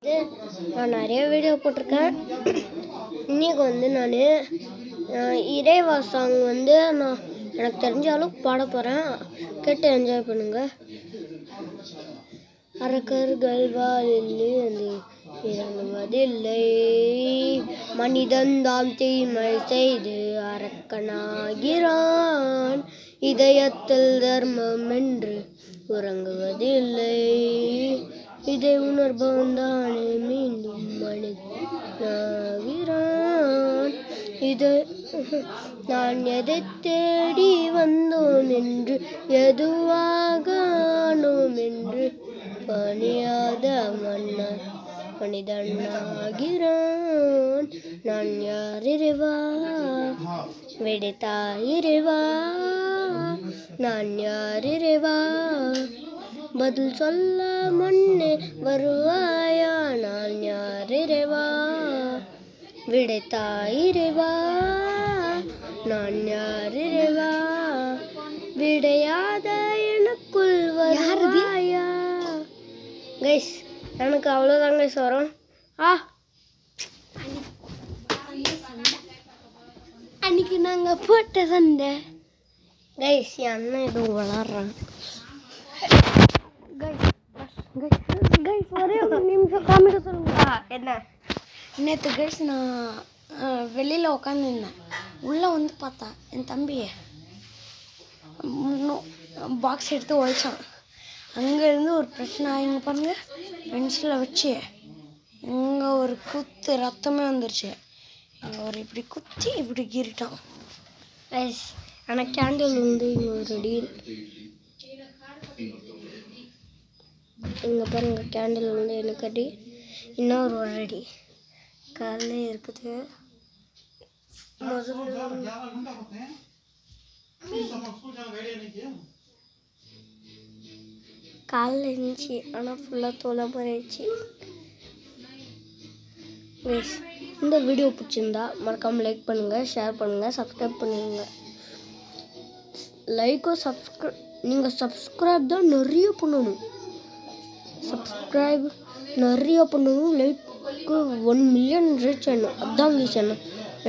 நான் நிறைய வீடியோ போட்டிருக்கேன். இன்றைக்கி நான் இறைவா சாங் நான் எனக்கு தெரிஞ்ச அளவுக்கு பாட போகிறேன். கேட்டு என்ஜாய் பண்ணுங்கள். அரக்கர்கள் வாழிலிருந்து இறங்குவதில்லை, மனிதன் தான் தீமை செய்து அரக்கனாகிறான். இதயத்தில் தர்மம் என்று உறங்குவதில்லை, இதை உணர்பவன் தானே மீண்டும் மனிதனாகிறான். நான் எதை தேடி வந்தோம் என்று எதுவாக ஆனோம் என்று பணியாத மன்னர் மனிதனாகிறான். நான் யார் இறைவா, விடைத்தாய் இறைவா. நான் யார் இறைவா, பதில் சொல்ல முன்னே வருவாயா. நான் யார் இறைவா, விடைத்தாய் இறைவா. நான் யார் இறைவா, விடையாத எனக்குள் வருவாயா. கைஸ், எனக்கு அவ்வளோதான் கைஸ் வரும். அன்னைக்கு நாங்கள் போட்ட சண்டை கைஸ். என் அண்ணன் எதுவும் வளர்றான் கைஸ். ஒரே ஒரு நிமிஷம் காமிக்க சொல்லுங்களா. என்ன நேற்று கைஸ் நான் வெளியில் உட்காந்துருந்தேன். உள்ளே வந்து பார்த்தா என் தம்பி பாக்ஸ் எடுத்து உழைச்சான். அங்கேருந்து ஒரு பிரச்சனை இங்கே பாருங்கள், பென்சிலை வச்சு இங்கே ஒரு குத்து ரத்தமே வந்துருச்சு. இங்கே ஒரு இப்படி குத்தி இப்படி கீறிட்டான் கைஸ். ஆனால் கேண்டில் இங்கே ஒரு அடி, இங்கே பாருங்கள் கேண்டில் எனக்கு அடி, இன்னொரு ஒரு அடி காலையில் இருக்குது. காலையில் இருந்துச்சு, ஆனால் ஃபுல்லாக தோலை மாறிடுச்சு. இந்த வீடியோ பிடிச்சிருந்தா மறக்காமல் லைக் பண்ணுங்கள், ஷேர் பண்ணுங்கள், சப்ஸ்கிரைப் பண்ணுங்க. லைக்கும் நீங்கள் சப்ஸ்கிரைப் தான் நிறைய பண்ணணும். சப்ஸ்கிரைப் நிறைய பண்ணணும். லைக்கு 1 மில்லியன் ரீச் ஆகணும். அதுதான்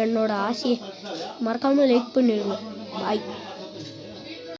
என்னோட ஆசையை. மறக்காமல் லைக் பண்ணிடுங்க. பாய்.